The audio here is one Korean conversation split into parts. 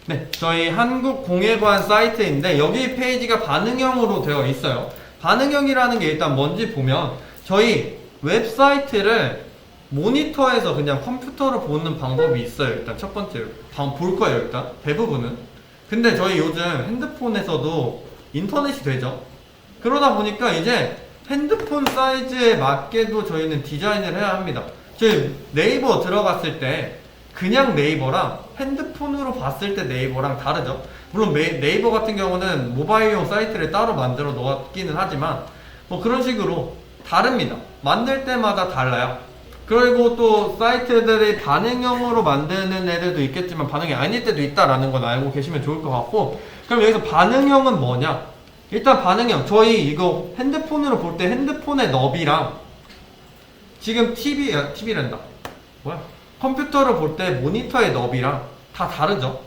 네, 저희 한국공예관 사이트인데 여기 페이지가 반응형으로 되어 있어요. 반응형이라는 게 일단 뭔지 보면 저희 웹사이트를 모니터에서 그냥 컴퓨터로 보는 방법이 있어요. 일단 첫 번째로 볼 거예요. 일단 대부분은. 근데 저희 요즘 핸드폰에서도 인터넷이 되죠. 그러다 보니까 이제 핸드폰 사이즈에 맞게도 저희는 디자인을 해야 합니다. 저희 네이버 들어갔을 때 그냥 네이버랑 핸드폰으로 봤을 때 네이버랑 다르죠. 물론 네이버 같은 경우는 모바일용 사이트를 따로 만들어 놓았기는 하지만 뭐 그런 식으로 다릅니다. 만들 때마다 달라요. 그리고 또 사이트들이 반응형으로 만드는 애들도 있겠지만 반응이 아닐 때도 있다라는 건 알고 계시면 좋을 것 같고, 그럼 여기서 반응형은 뭐냐? 일단 반응형, 저희 이거 핸드폰으로 볼 때 핸드폰의 너비랑 지금 TV란다. 뭐야? 컴퓨터를 볼 때 모니터의 너비랑 다 다르죠.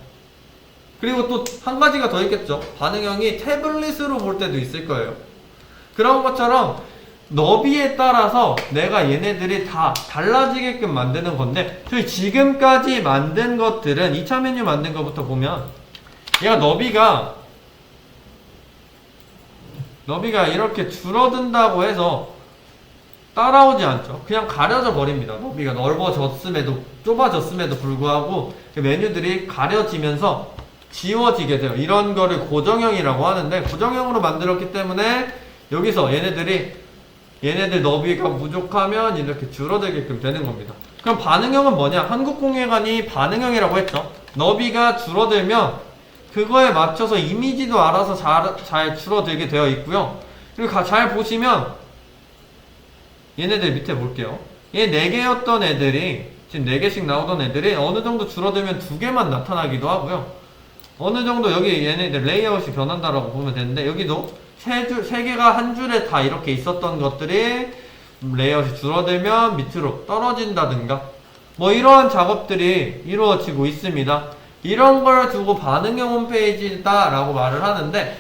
그리고 또 한 가지가 더 있겠죠. 반응형이 태블릿으로 볼 때도 있을 거예요. 그런 것처럼 너비에 따라서 내가 얘네들이 다 달라지게끔 만드는 건데, 저희 지금까지 만든 것들은 2차 메뉴 만든 것부터 보면 얘가 너비가 이렇게 줄어든다고 해서 따라오지 않죠. 그냥 가려져 버립니다. 너비가 넓어졌음에도 좁아졌음에도 불구하고 메뉴들이 가려지면서 지워지게 돼요. 이런 거를 고정형이라고 하는데, 고정형으로 만들었기 때문에 여기서 얘네들 너비가 부족하면 이렇게 줄어들게끔 되는 겁니다. 그럼 반응형은 뭐냐? 한국공예관이 반응형이라고 했죠. 너비가 줄어들면 그거에 맞춰서 이미지도 알아서 잘 줄어들게 되어 있고요. 그리고 잘 보시면 얘네들 밑에 볼게요. 얘 4개였던 애들이 지금 4개씩 나오던 애들이 어느 정도 줄어들면 2개만 나타나기도 하고요. 어느 정도 여기 얘네들 레이아웃이 변한다라고 보면 되는데, 여기도 3개가 한 줄에 다 이렇게 있었던 것들이 레이아웃이 줄어들면 밑으로 떨어진다든가 뭐 이러한 작업들이 이루어지고 있습니다. 이런 걸 두고 반응형 홈페이지다 라고 말을 하는데,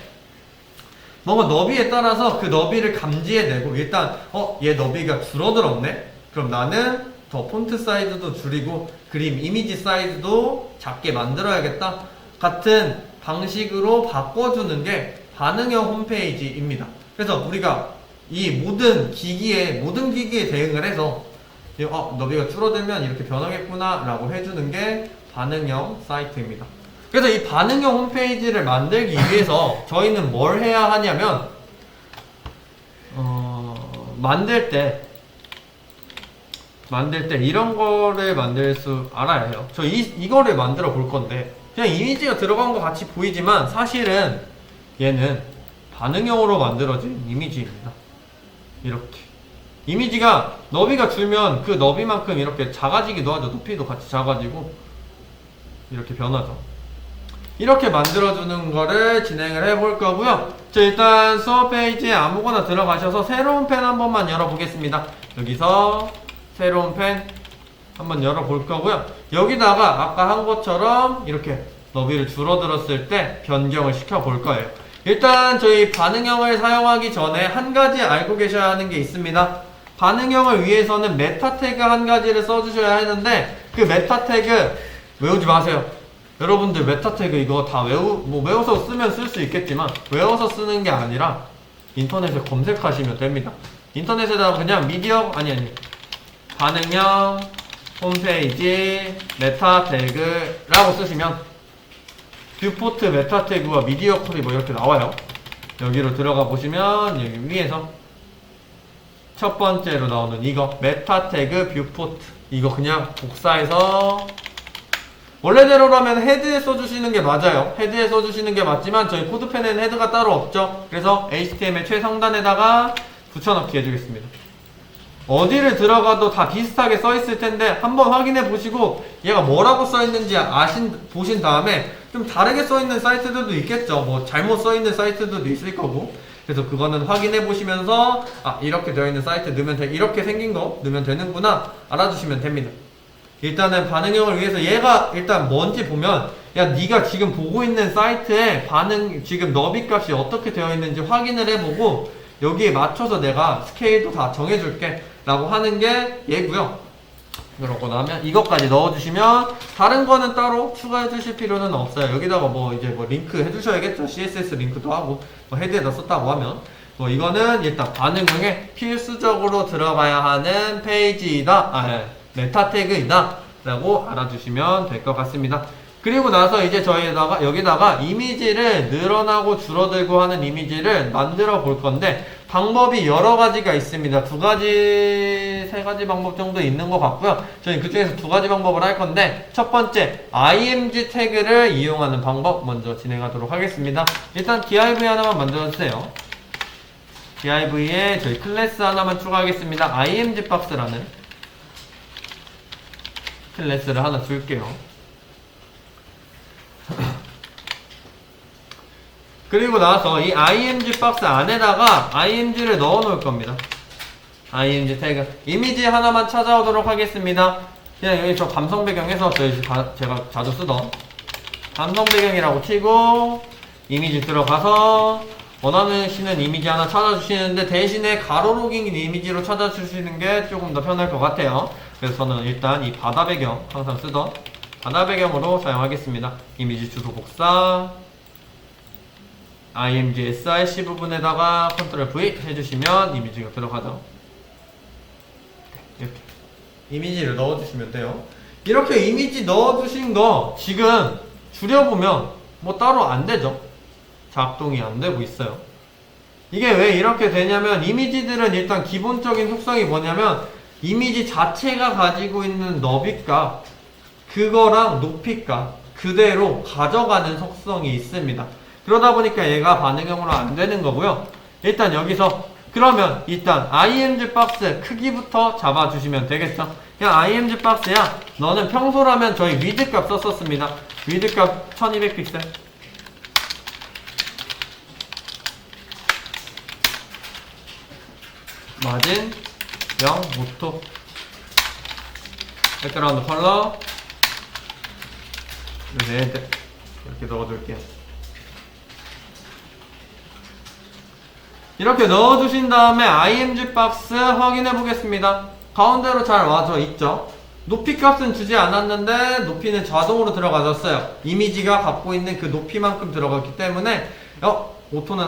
뭔가 너비에 따라서 그 너비를 감지해내고 일단 얘 너비가 줄어들었네? 그럼 나는 더 폰트 사이즈도 줄이고 그림 이미지 사이즈도 작게 만들어야겠다 같은 방식으로 바꿔주는 게 반응형 홈페이지입니다. 그래서 우리가 이 모든 기기에 대응을 해서 너비가 줄어들면 이렇게 변하겠구나 라고 해주는 게 반응형 사이트입니다. 그래서 이 반응형 홈페이지를 만들기 위해서 저희는 뭘 해야 하냐면 만들 때 이런 거를 만들 수 알아야 해요. 저 이거를 만들어 볼 건데 그냥 이미지가 들어간 것 같이 보이지만 사실은 얘는 반응형으로 만들어진 이미지입니다. 이렇게 이미지가 너비가 줄면 그 너비만큼 이렇게 작아지기도 하죠. 높이도 같이 작아지고 이렇게 변하죠. 이렇게 만들어주는 거를 진행을 해볼 거고요. 자, 일단 수업 페이지에 아무거나 들어가셔서 새로운 펜 한 번만 열어보겠습니다. 여기서 새로운 펜 한번 열어볼 거고요. 여기다가 아까 한 것처럼 이렇게 너비를 줄어들었을 때 변경을 시켜볼 거예요. 일단 저희 반응형을 사용하기 전에 한 가지 알고 계셔야 하는 게 있습니다. 반응형을 위해서는 메타 태그 한 가지를 써주셔야 하는데, 그 메타 태그 외우지 마세요. 여러분들 메타 태그 이거 다 외워서 쓰면 쓸 수 있겠지만 외워서 쓰는 게 아니라 인터넷에 검색하시면 됩니다. 인터넷에다가 그냥 반응형 홈페이지 메타 태그라고 쓰시면 뷰포트 메타 태그와 미디어 콜이 뭐 이렇게 나와요. 여기로 들어가 보시면 여기 위에서 첫 번째로 나오는 이거 메타 태그 뷰포트, 이거 그냥 복사해서 원래대로라면 헤드에 써주시는 게 맞아요. 헤드에 써주시는 게 맞지만 저희 코드펜에는 헤드가 따로 없죠. 그래서 HTML 최상단에다가 붙여넣기 해주겠습니다. 어디를 들어가도 다 비슷하게 써있을 텐데 한번 확인해 보시고 얘가 뭐라고 써있는지 보신 다음에 좀 다르게 써있는 사이트들도 있겠죠. 뭐 잘못 써있는 사이트들도 있을 거고, 그래서 그거는 확인해 보시면서 이렇게 되어있는 사이트 이렇게 생긴 거 넣으면 되는구나 알아주시면 됩니다. 일단은 반응형을 위해서 얘가 일단 뭔지 보면, 네가 지금 보고 있는 사이트에 지금 너비 값이 어떻게 되어 있는지 확인을 해보고 여기에 맞춰서 내가 스케일도 다 정해줄게 라고 하는 게 얘고요. 그러고 나면 이것까지 넣어주시면 다른 거는 따로 추가해 주실 필요는 없어요. 여기다가 뭐 이제 뭐 링크 해주셔야겠죠. CSS 링크도 하고 뭐 헤드에다 썼다고 하면 뭐 이거는 일단 반응형에 필수적으로 들어가야 하는 페이지이다. 메타 태그이다 라고 알아주시면 될 것 같습니다. 그리고 나서 이제 저희에다가 여기다가 이미지를 늘어나고 줄어들고 하는 이미지를 만들어 볼 건데 방법이 여러 가지가 있습니다. 세 가지 방법 정도 있는 것 같고요. 저희 그중에서 두 가지 방법을 할 건데 첫 번째 img 태그를 이용하는 방법 먼저 진행하도록 하겠습니다. 일단 div 하나만 만들어 주세요. div에 저희 클래스 하나만 추가하겠습니다. imgbox라는 클래스를 하나 줄게요. 그리고 나서 이 imgbox 안에다가 img를 넣어 놓을 겁니다. img 태그 이미지 하나만 찾아오도록 하겠습니다. 그냥 여기서 감성 배경에서 제가 자주 쓰던 감성 배경이라고 치고 이미지 들어가서 원하시는 이미지 하나 찾아주시는데 대신에 가로로 긴 이미지로 찾아주시는 게 조금 더 편할 것 같아요. 그래서 저는 일단 이 바다 배경 항상 쓰던 바다 배경으로 사용하겠습니다. 이미지 주소 복사 img src 부분에다가 컨트롤 V 해주시면 이미지가 들어가죠. 이렇게 이미지를 넣어주시면 돼요. 이렇게 이미지 넣어주신 거 지금 줄여보면 뭐 따로 안 되죠. 작동이 안 되고 있어요. 이게 왜 이렇게 되냐면 이미지들은 일단 기본적인 속성이 뭐냐면 이미지 자체가 가지고 있는 너비값 그거랑 높이값 그대로 가져가는 속성이 있습니다. 그러다 보니까 얘가 반응형으로 안 되는 거고요. 일단 여기서 그러면 일단 imgbox 크기부터 잡아주시면 되겠죠. 그냥 imgbox야 너는 평소라면 저희 위드 값 썼었습니다. 위드 값 1200픽셀 마진 0 오토 백그라운드 컬러 레드 이렇게 넣어둘게요. 이렇게 넣어주신 다음에 imgbox 확인해 보겠습니다. 가운데로 잘 와져 있죠. 높이 값은 주지 않았는데 높이는 자동으로 들어가졌어요. 이미지가 갖고 있는 그 높이만큼 들어갔기 때문에 오토는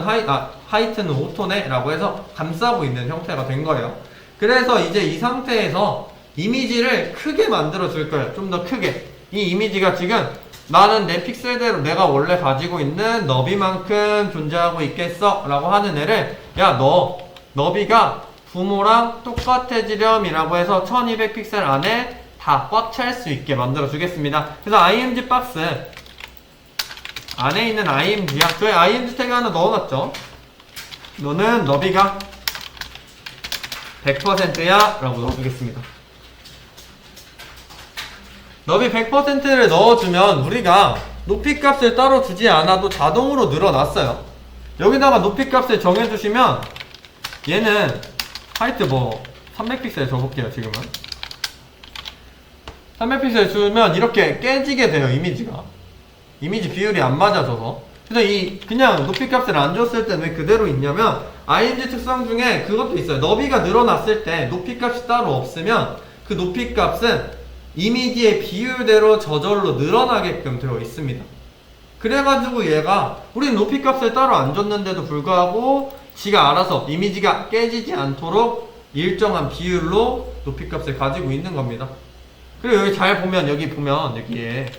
하이트는 오토네 라고 해서 감싸고 있는 형태가 된 거예요. 그래서 이제 이 상태에서 이미지를 크게 만들어 줄 거예요. 좀 더 크게. 이 이미지가 지금 나는 내 픽셀대로 내가 원래 가지고 있는 너비만큼 존재하고 있겠어 라고 하는 애를 야 너 너비가 부모랑 똑같아지렴 이라고 해서 1200픽셀 안에 다 꽉 찰 수 있게 만들어 주겠습니다. 그래서 imgbox 안에 있는 img야 저희 img 태그 하나 넣어놨죠. 너는 너비가 100%야 라고 넣어주겠습니다. 너비 100%를 넣어주면 우리가 높이값을 따로 주지 않아도 자동으로 늘어났어요. 여기다가 높이값을 정해주시면 얘는 하이트 뭐 300픽셀 줘볼게요. 지금은 300픽셀 주면 이렇게 깨지게 돼요. 이미지 비율이 안 맞아져서. 그래서 그냥 높이값을 안 줬을 때 왜 그대로 있냐면 img 특성 중에 그것도 있어요. 너비가 늘어났을 때 높이값이 따로 없으면 그 높이값은 이미지의 비율대로 저절로 늘어나게끔 되어 있습니다. 그래가지고 얘가 우리는 높이값을 따로 안 줬는데도 불구하고 지가 알아서 이미지가 깨지지 않도록 일정한 비율로 높이값을 가지고 있는 겁니다. 그리고 여기 잘 보면 여기에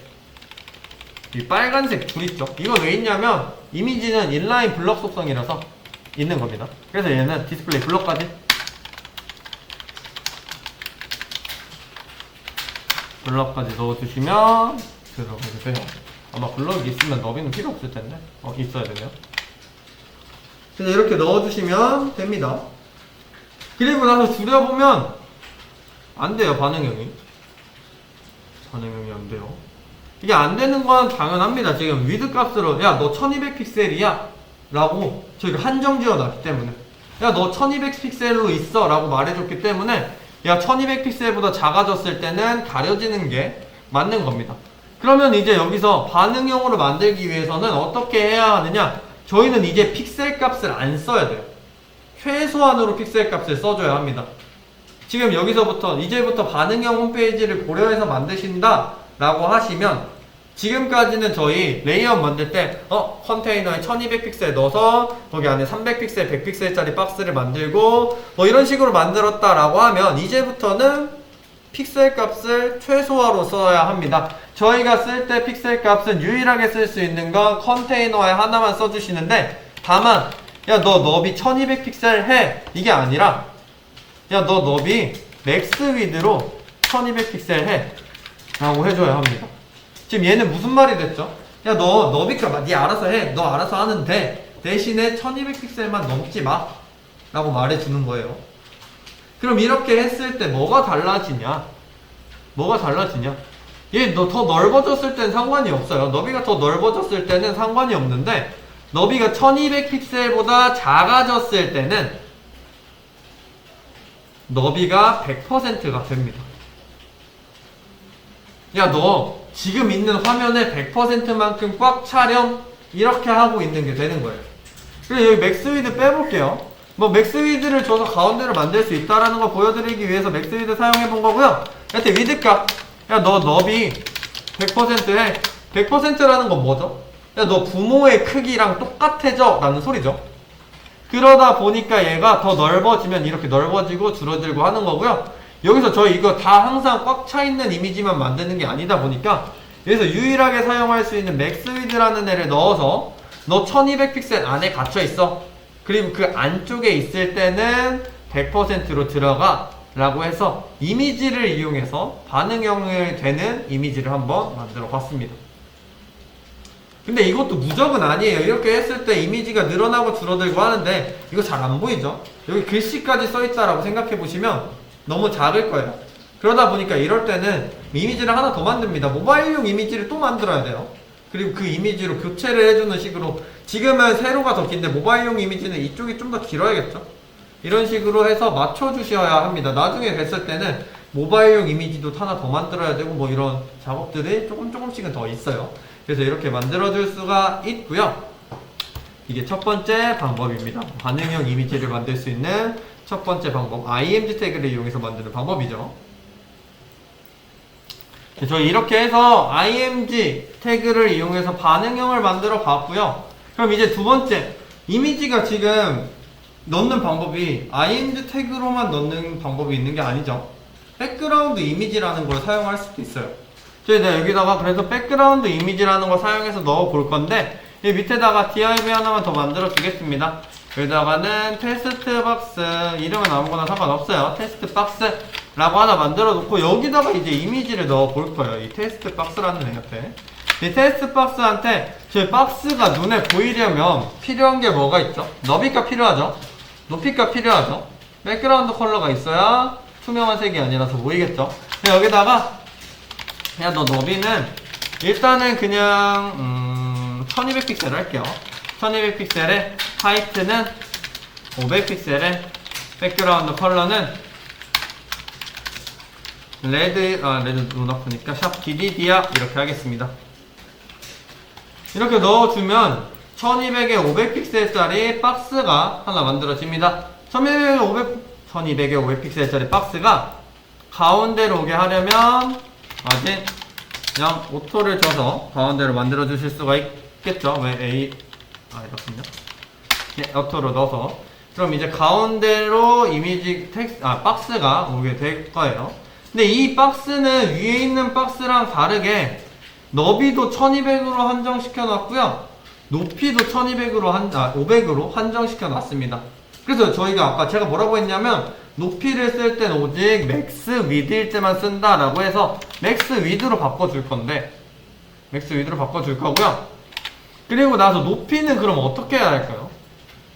이 빨간색 줄 있죠? 이건 왜 있냐면 이미지는 인라인 블럭 속성이라서 있는 겁니다. 그래서 얘는 디스플레이 블럭까지 넣어주시면 들어가주세요. 아마 블럭이 있으면 너비는 필요 없을 텐데 있어야 되네요. 그래서 이렇게 넣어주시면 됩니다. 그리고 나서 줄여보면 안 돼요. 반응형이 안 돼요. 이게 안 되는 건 당연합니다. 지금 위드 값으로 야 너 1200픽셀이야 라고 저희가 한정 지어놨기 때문에 야 너 1200픽셀로 있어 라고 말해줬기 때문에 야 1200픽셀보다 작아졌을 때는 가려지는 게 맞는 겁니다. 그러면 이제 여기서 반응형으로 만들기 위해서는 어떻게 해야 하느냐, 저희는 이제 픽셀 값을 안 써야 돼요. 최소한으로 픽셀 값을 써줘야 합니다. 지금 여기서부터 이제부터 반응형 홈페이지를 고려해서 만드신다 라고 하시면 지금까지는 저희 레이아웃 만들 때 컨테이너에 1200픽셀 넣어서 거기 안에 300픽셀, 100픽셀짜리 박스를 만들고 뭐 이런 식으로 만들었다 라고 하면 이제부터는 픽셀 값을 최소화로 써야 합니다. 저희가 쓸 때 픽셀 값은 유일하게 쓸 수 있는 건 컨테이너에 하나만 써주시는데 다만 야 너 너비 1200픽셀 해 이게 아니라 야 너 너비 맥스 위드로 1200픽셀 해 라고 해줘야 합니다. 지금 얘는 무슨 말이 됐죠? 야 너 너비값 네 알아서 해 너 알아서 하면 돼 대신에 1200픽셀만 넘지 마 라고 말해주는 거예요. 그럼 이렇게 했을 때 뭐가 달라지냐? 얘 너 더 넓어졌을 때는 상관이 없어요. 너비가 더 넓어졌을 때는 상관이 없는데 너비가 1200픽셀보다 작아졌을 때는 너비가 100%가 됩니다. 야 너 지금 있는 화면에 100%만큼 꽉 차렴 이렇게 하고 있는 게 되는 거예요. 그래서 여기 맥스 위드 빼볼게요. 뭐 맥스 위드를 줘서 가운데를 만들 수 있다라는 거 보여드리기 위해서 맥스 위드 사용해 본 거고요. 여튼 위드 값, 야 너 너비 100% 해. 100%라는 건 뭐죠? 야 너 부모의 크기랑 똑같아져 라는 소리죠. 그러다 보니까 얘가 더 넓어지면 이렇게 넓어지고 줄어들고 하는 거고요. 여기서 저희 이거 다 항상 꽉 차 있는 이미지만 만드는 게 아니다 보니까 여기서 유일하게 사용할 수 있는 맥스 위드라는 애를 넣어서 너 1200픽셀 안에 갇혀 있어. 그리고 그 안쪽에 있을 때는 100%로 들어가 라고 해서 이미지를 이용해서 반응형이 되는 이미지를 한번 만들어 봤습니다. 근데 이것도 무적은 아니에요. 이렇게 했을 때 이미지가 늘어나고 줄어들고 하는데 이거 잘 안 보이죠? 여기 글씨까지 써있다라고 생각해 보시면 너무 작을 거예요. 그러다 보니까 이럴 때는 이미지를 하나 더 만듭니다. 모바일용 이미지를 또 만들어야 돼요. 그리고 그 이미지로 교체를 해주는 식으로 지금은 세로가 더 긴데 모바일용 이미지는 이쪽이 좀 더 길어야겠죠? 이런 식으로 해서 맞춰주셔야 합니다. 나중에 됐을 때는 모바일용 이미지도 하나 더 만들어야 되고 뭐 이런 작업들이 조금씩은 더 있어요. 그래서 이렇게 만들어줄 수가 있고요. 이게 첫 번째 방법입니다. 반응형 이미지를 만들 수 있는 첫 번째 방법, img 태그를 이용해서 만드는 방법이죠. 저희 이렇게 해서 img 태그를 이용해서 반응형을 만들어 봤고요. 그럼 이제 두 번째, 이미지가 지금 넣는 방법이 img 태그로만 넣는 방법이 있는 게 아니죠. 백그라운드 이미지라는 걸 사용할 수도 있어요. 저희가 여기다가 그래서 백그라운드 이미지라는 걸 사용해서 넣어 볼 건데 이 밑에다가 div 하나만 더 만들어 주겠습니다. 여기다가는 테스트 박스, 이름은 아무거나 상관없어요. 테스트 박스 라고 하나 만들어 놓고 여기다가 이제 이미지를 넣어 볼 거예요. 이 테스트 박스라는 애 옆에. 이 테스트 박스한테 저희 박스가 눈에 보이려면 필요한 게 뭐가 있죠? 너비가 필요하죠? 높이가 필요하죠? 백그라운드 컬러가 있어야 투명한 색이 아니라서 보이겠죠? 여기다가 야 너 너비는 일단은 그냥 1200픽셀 할게요. 1200픽셀에 하이트는 500픽셀에 백그라운드 컬러는 레드 눈아프니까 샵 DDD야 이렇게 하겠습니다. 이렇게 넣어주면 1200에 500픽셀짜리 박스가 하나 만들어집니다. 1200에 500픽셀짜리 박스가 가운데로 오게 하려면 아직 그냥 오토를 줘서 가운데로 만들어 주실 수가 있겠죠. 왜 이렇군요. 네, 오토로 넣어서 그럼 이제 가운데로 이미지 박스가 오게 될 거예요. 근데 이 박스는 위에 있는 박스랑 다르게 너비도 1200으로 한정시켜 놨고요. 높이도 500으로 한정시켜 놨습니다. 그래서 저희가 아까 제가 뭐라고 했냐면 높이를 쓸 땐 오직 맥스 위드일 때만 쓴다라고 해서 맥스 위드로 바꿔줄 건데 맥스 위드로 바꿔줄 거고요. 그리고 나서 높이는 그럼 어떻게 해야 할까요?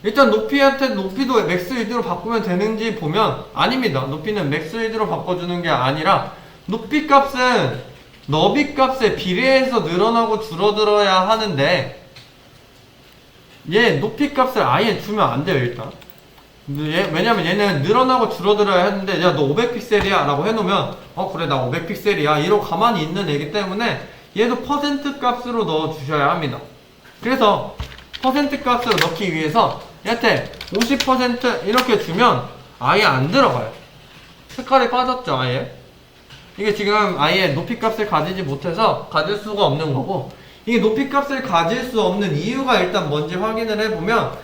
일단 높이도 맥스 위드로 바꾸면 되는지 보면 아닙니다. 높이는 맥스 위드로 바꿔주는 게 아니라 높이 값은 너비 값에 비례해서 늘어나고 줄어들어야 하는데 얘 높이 값을 아예 주면 안 돼요. 일단 왜냐면 얘는 늘어나고 줄어들어야 하는데 야 너 500픽셀이야 라고 해놓으면 그래 나 500픽셀이야 이러고 가만히 있는 애기 때문에 얘도 퍼센트 값으로 넣어 주셔야 합니다. 그래서 퍼센트 값으로 넣기 위해서 얘한테 50% 이렇게 주면 아예 안 들어가요. 색깔이 빠졌죠, 아예. 이게 지금 아예 높이값을 가지지 못해서 가질 수가 없는 거고, 이게 높이값을 가질 수 없는 이유가 일단 뭔지 확인을 해보면,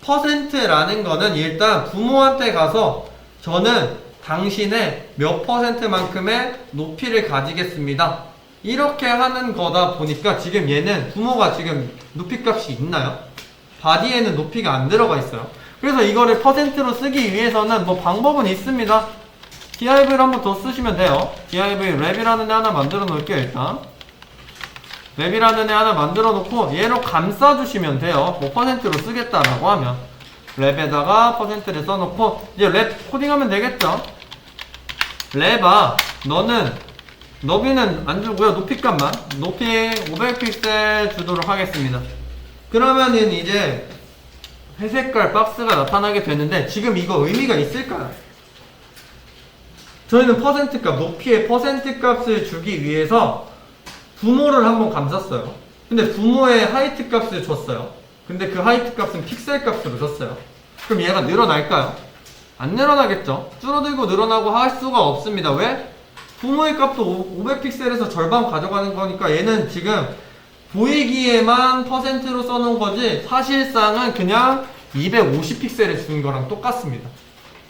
퍼센트라는 거는 일단 부모한테 가서 저는 당신의 몇 퍼센트만큼의 높이를 가지겠습니다, 이렇게 하는 거다 보니까 지금 얘는 부모가 지금 높이값이 있나요? 바디에는 높이가 안 들어가 있어요. 그래서 이거를 퍼센트로 쓰기 위해서는 뭐 방법은 있습니다. div를 한번 더 쓰시면 돼요. div 랩이라는 애 하나 만들어 놓을게요. 일단 랩이라는 애 하나 만들어 놓고 얘로 감싸 주시면 돼요. 뭐 퍼센트로 쓰겠다라고 하면 랩에다가 퍼센트를 써놓고 이제 랩 코딩하면 되겠죠. 랩아 너는 너비는 안 주고요, 높이값만 높이 500픽셀 주도록 하겠습니다. 그러면은 이제 회색깔 박스가 나타나게 되는데, 지금 이거 의미가 있을까요? 저희는 퍼센트값, 높이의 퍼센트값을 주기 위해서 부모를 한번 감쌌어요. 근데 부모의 하이트 값을 줬어요. 근데 그 하이트 값은 픽셀 값으로 줬어요. 그럼 얘가 늘어날까요? 안 늘어나겠죠? 줄어들고 늘어나고 할 수가 없습니다. 왜? 부모의 값도 500픽셀에서 절반 가져가는 거니까 얘는 지금 보이기에만 퍼센트로 써놓은 거지 사실상은 그냥 250픽셀에 준 거랑 똑같습니다.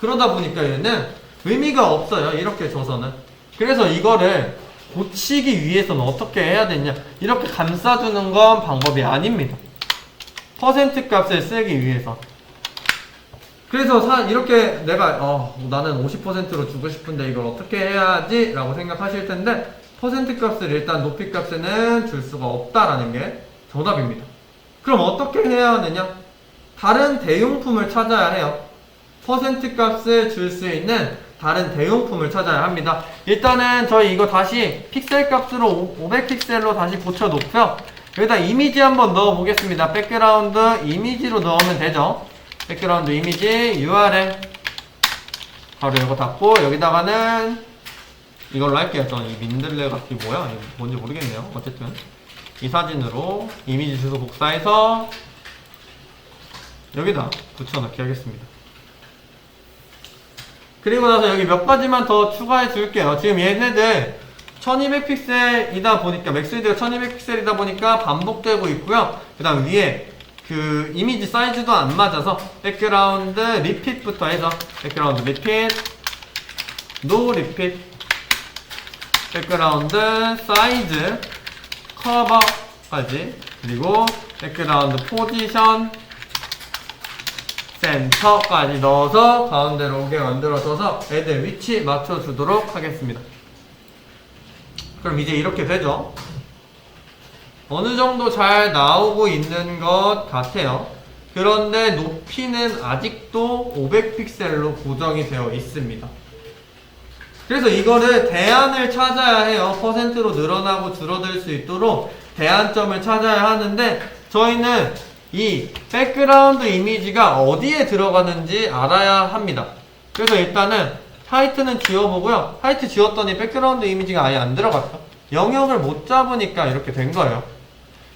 그러다 보니까 얘는 의미가 없어요, 이렇게 줘서는. 그래서 이거를 고치기 위해서는 어떻게 해야 되냐, 이렇게 감싸주는 건 방법이 아닙니다. 퍼센트 값을 쓰기 위해서. 그래서 이렇게 내가 나는 50%로 주고 싶은데 이걸 어떻게 해야지? 라고 생각하실 텐데, 퍼센트 값을 일단 높이 값에는 줄 수가 없다라는 게 정답입니다. 그럼 어떻게 해야 하느냐? 다른 대용품을 찾아야 해요. 퍼센트 값을 줄 수 있는 다른 대용품을 찾아야 합니다. 일단은 저희 이거 다시 픽셀 값으로 500픽셀로 다시 고쳐 놓고요. 여기다 이미지 한번 넣어 보겠습니다. 백그라운드 이미지로 넣으면 되죠. 백그라운드 이미지 URL 바로 이거 닫고, 여기다가는 이걸로 할게요. 저는 이 민들레 같은 게 뭐야? 뭔지 모르겠네요. 어쨌든 이 사진으로 이미지 주소 복사해서 여기다 붙여넣기 하겠습니다. 그리고 나서 여기 몇 가지만 더 추가해 줄게요. 지금 얘네들 1200픽셀이다 보니까, 맥스위드가 1200픽셀이다 보니까 반복되고 있고요. 그 다음 위에 그 이미지 사이즈도 안 맞아서 백그라운드 리핏부터 해서 백그라운드 리핏, 노 리핏, 백그라운드 사이즈, 커버까지, 그리고 백그라운드 포지션, 센터까지 넣어서 가운데로 오게 만들어줘서 애들 위치 맞춰주도록 하겠습니다. 그럼 이제 이렇게 되죠. 어느 정도 잘 나오고 있는 것 같아요. 그런데 높이는 아직도 500픽셀로 고정이 되어 있습니다. 그래서 이거를 대안을 찾아야 해요. 퍼센트로 늘어나고 줄어들 수 있도록 대안점을 찾아야 하는데, 저희는 이 백그라운드 이미지가 어디에 들어가는지 알아야 합니다. 그래서 일단은 하이트는 지워보고요. 하이트 지웠더니 백그라운드 이미지가 아예 안 들어갔죠. 영역을 못 잡으니까 이렇게 된 거예요.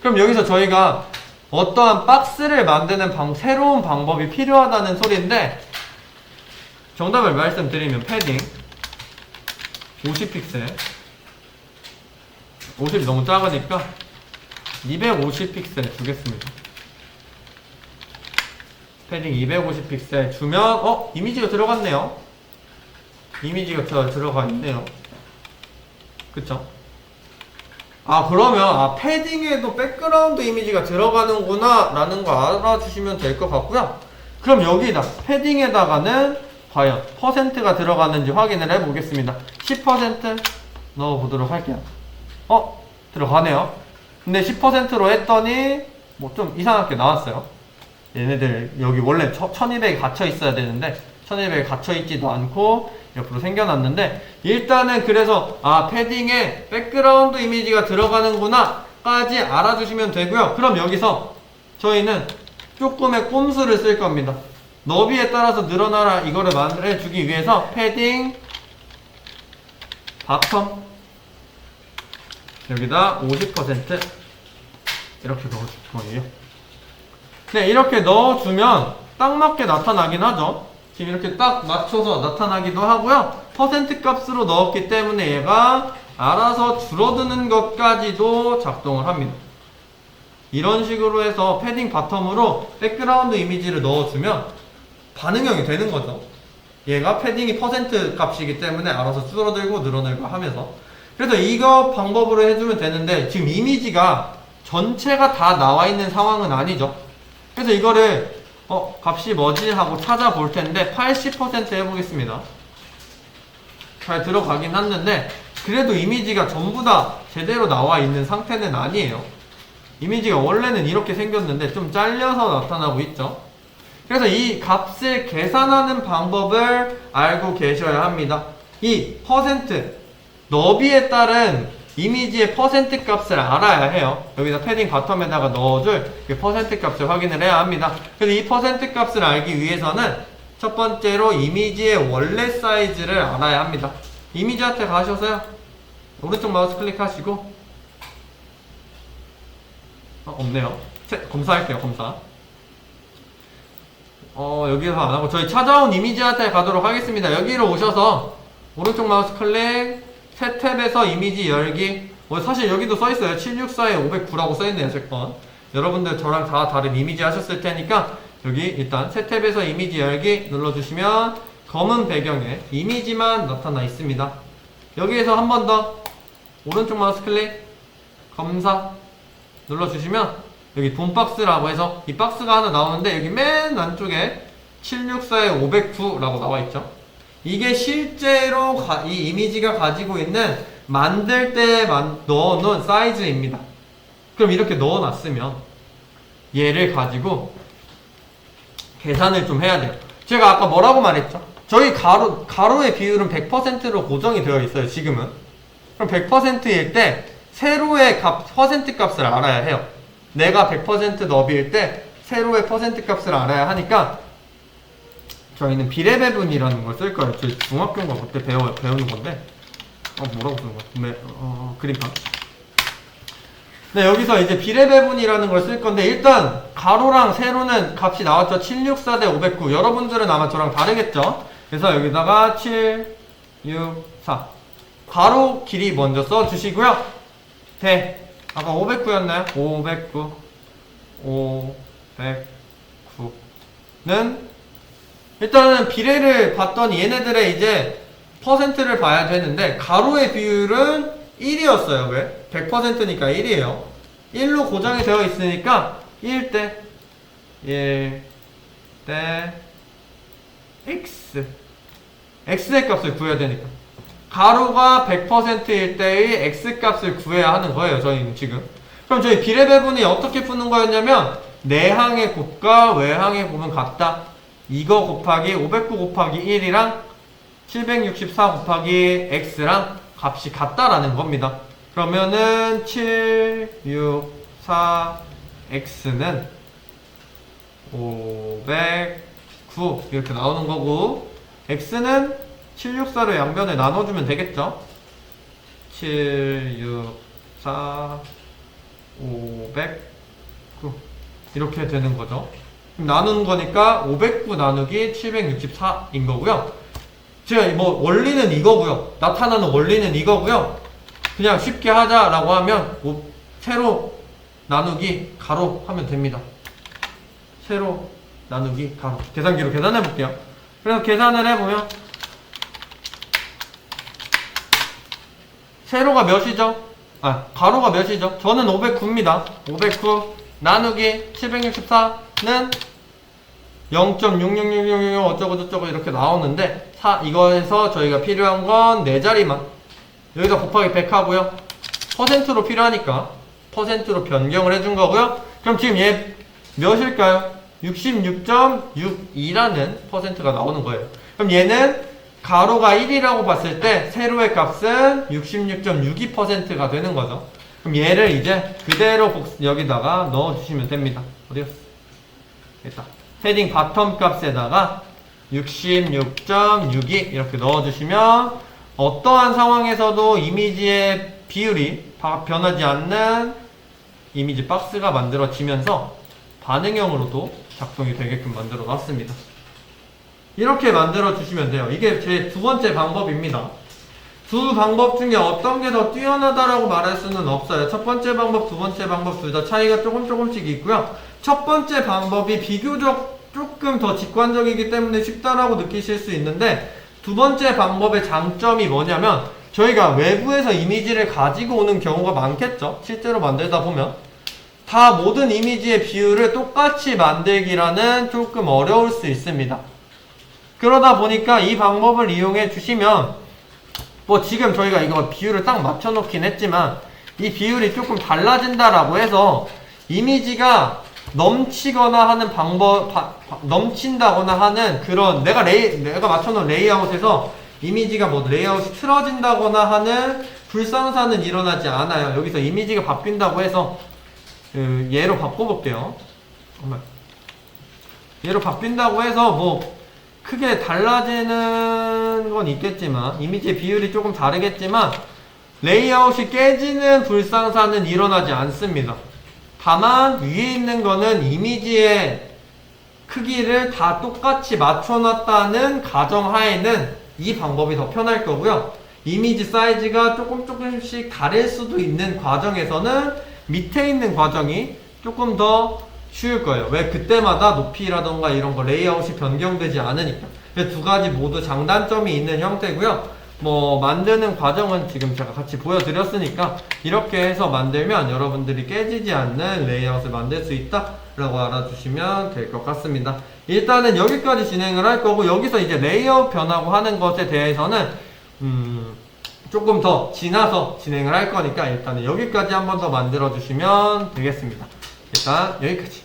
그럼 여기서 저희가 어떠한 박스를 만드는 새로운 방법이 필요하다는 소리인데, 정답을 말씀드리면 패딩 50픽셀, 50이 너무 작으니까 250픽셀 주겠습니다. 패딩 250픽셀 주면 이미지가 들어갔네요. 이미지가 들어가 있네요. 그쵸? 그러면 패딩에도 백그라운드 이미지가 들어가는구나 라는 거 알아주시면 될 것 같고요. 그럼 여기다 패딩에다가는 과연 퍼센트가 들어가는지 확인을 해 보겠습니다. 10% 넣어보도록 할게요. 들어가네요. 근데 10%로 했더니 뭐 좀 이상하게 나왔어요. 얘네들 여기 원래 1200이 갇혀 있어야 되는데 1200이 갇혀 있지도 않고 옆으로 생겨났는데, 일단은 그래서 패딩에 백그라운드 이미지가 들어가는구나 까지 알아주시면 되고요. 그럼 여기서 저희는 조금의 꼼수를 쓸 겁니다. 너비에 따라서 늘어나라 이거를 만들어주기 위해서 패딩 바텀 여기다 50% 이렇게 넣어줄 거예요. 네, 이렇게 넣어주면 딱 맞게 나타나긴 하죠. 지금 이렇게 딱 맞춰서 나타나기도 하고요. 퍼센트 값으로 넣었기 때문에 얘가 알아서 줄어드는 것까지도 작동을 합니다. 이런 식으로 해서 패딩 바텀으로 백그라운드 이미지를 넣어주면 반응형이 되는 거죠. 얘가 패딩이 퍼센트 값이기 때문에 알아서 줄어들고 늘어들고 하면서. 그래서 이거 방법으로 해주면 되는데 지금 이미지가 전체가 다 나와 있는 상황은 아니죠. 그래서 이거를 값이 뭐지? 하고 찾아볼 텐데 80% 해보겠습니다. 잘 들어가긴 했는데 그래도 이미지가 전부 다 제대로 나와 있는 상태는 아니에요. 이미지가 원래는 이렇게 생겼는데 좀 잘려서 나타나고 있죠. 그래서 이 값을 계산하는 방법을 알고 계셔야 합니다. 이 퍼센트, 너비에 따른 이미지의 퍼센트 값을 알아야 해요. 여기다 패딩 바텀에다가 넣어줄 퍼센트 값을 확인을 해야 합니다. 그래서 이 퍼센트 값을 알기 위해서는 첫 번째로 이미지의 원래 사이즈를 알아야 합니다. 이미지한테 가셔서요. 오른쪽 마우스 클릭하시고 없네요. 검사할게요. 검사. 여기서 안 하고 저희 찾아온 이미지한테 가도록 하겠습니다. 여기로 오셔서 오른쪽 마우스 클릭, 새 탭에서 이미지 열기. 사실 여기도 써있어요. 764에 509라고 써있네요. 제 건. 여러분들 저랑 다 다른 이미지 하셨을 테니까 여기 일단 새 탭에서 이미지 열기 눌러주시면 검은 배경에 이미지만 나타나 있습니다. 여기에서 한 번 더 오른쪽 마우스 클릭, 검사 눌러주시면 여기 돈박스라고 해서 이 박스가 하나 나오는데 여기 맨 안쪽에 764에 509라고 나와있죠. 이게 실제로 이 이미지가 가지고 있는 만들 때 넣어놓은 사이즈입니다. 그럼 이렇게 넣어놨으면 얘를 가지고 계산을 좀 해야 돼요. 제가 아까 뭐라고 말했죠? 저희 가로의 비율은 100%로 고정이 되어 있어요. 지금은. 그럼 100%일 때 세로의 퍼센트 값을 알아야 해요. 내가 100% 너비일 때 세로의 퍼센트 값을 알아야 하니까 저희는 비례배분이라는 걸 쓸 거예요. 저희 중학교인가 그때 배우는 건데 뭐라고 쓰는 거야? 그러니까 네, 여기서 이제 비례배분이라는 걸 쓸 건데 일단 가로랑 세로는 값이 나왔죠. 764 대 509. 여러분들은 아마 저랑 다르겠죠? 그래서 여기다가 7, 6, 4 가로 길이 먼저 써주시고요. 대 아까 509였나요? 509는 일단은 비례를 봤더니 얘네들의 이제 퍼센트를 봐야 되는데 가로의 비율은 1이었어요. 왜? 100%니까 1이에요. 1로 고정이 되어 있으니까 1대 1대 x x의 값을 구해야 되니까 가로가 100%일 때의 x 값을 구해야 하는 거예요. 저희는 지금. 그럼 저희 비례배분이 어떻게 푸는 거였냐면 내항의 곱과 외항의 곱은 같다. 이거 곱하기 509 곱하기 1이랑 764 곱하기 x랑 값이 같다라는 겁니다. 그러면은 7, 6, 4, x는 509 이렇게 나오는 거고 x는 764로 양변에 나눠주면 되겠죠. 7, 6, 4, 509 이렇게 되는 거죠. 나누는 거니까 509 나누기 764인 거고요. 제가 뭐 원리는 이거고요. 나타나는 원리는 이거고요. 그냥 쉽게 하자라고 하면 세로 나누기 가로 하면 됩니다. 세로 나누기 가로. 계산기로 계산해 볼게요. 그래서 계산을 해보면 세로가 몇이죠? 가로가 몇이죠? 저는 509입니다. 509 나누기 764는 0.66666 어쩌고저쩌고 이렇게 나오는데 이거에서 저희가 필요한 건 4자리만 여기다 곱하기 100 하고요. 퍼센트로 필요하니까 퍼센트로 변경을 해준 거고요. 그럼 지금 얘 몇일까요? 66.62라는 퍼센트가 나오는 거예요. 그럼 얘는 가로가 1이라고 봤을 때 세로의 값은 66.62%가 되는 거죠. 그럼 얘를 이제 그대로 여기다가 넣어주시면 됩니다. 어디였어? 됐다. 패딩 바텀 값에다가 66.62 이렇게 넣어주시면 어떠한 상황에서도 이미지의 비율이 변하지 않는 이미지 박스가 만들어지면서 반응형으로도 작동이 되게끔 만들어 놨습니다. 이렇게 만들어 주시면 돼요. 이게 제 두 번째 방법입니다. 두 방법 중에 어떤 게 더 뛰어나다라고 말할 수는 없어요. 첫 번째 방법, 두 번째 방법 둘 다 차이가 조금씩 있고요. 첫 번째 방법이 비교적 조금 더 직관적이기 때문에 쉽다라고 느끼실 수 있는데, 두 번째 방법의 장점이 뭐냐면 저희가 외부에서 이미지를 가지고 오는 경우가 많겠죠. 실제로 만들다 보면 다 모든 이미지의 비율을 똑같이 만들기라는 조금 어려울 수 있습니다. 그러다 보니까 이 방법을 이용해 주시면, 뭐 지금 저희가 이거 비율을 딱 맞춰 놓긴 했지만 이 비율이 조금 달라진다라고 해서 이미지가 넘치거나 하는 넘친다거나 하는 그런 내가 맞춰 놓은 레이아웃에서 이미지가 뭐 레이아웃이 틀어진다거나 하는 불상사는 일어나지 않아요. 여기서 이미지가 바뀐다고 해서 얘로 바꿔볼게요. 얘로 바뀐다고 해서 뭐 크게 달라지는 건 있겠지만, 이미지의 비율이 조금 다르겠지만 레이아웃이 깨지는 불상사는 일어나지 않습니다. 다만 위에 있는 거는 이미지의 크기를 다 똑같이 맞춰놨다는 가정하에는 이 방법이 더 편할 거고요. 이미지 사이즈가 조금씩 다를 수도 있는 과정에서는 밑에 있는 과정이 조금 더 쉬울 거예요. 왜? 그때마다 높이라던가 이런 거 레이아웃이 변경되지 않으니까. 두 가지 모두 장단점이 있는 형태고요. 뭐 만드는 과정은 지금 제가 같이 보여드렸으니까 이렇게 해서 만들면 여러분들이 깨지지 않는 레이아웃을 만들 수 있다 라고 알아주시면 될 것 같습니다. 일단은 여기까지 진행을 할 거고, 여기서 이제 레이아웃 변하고 하는 것에 대해서는 조금 더 지나서 진행을 할 거니까 일단은 여기까지 한 번 더 만들어 주시면 되겠습니다. 일단 여기까지.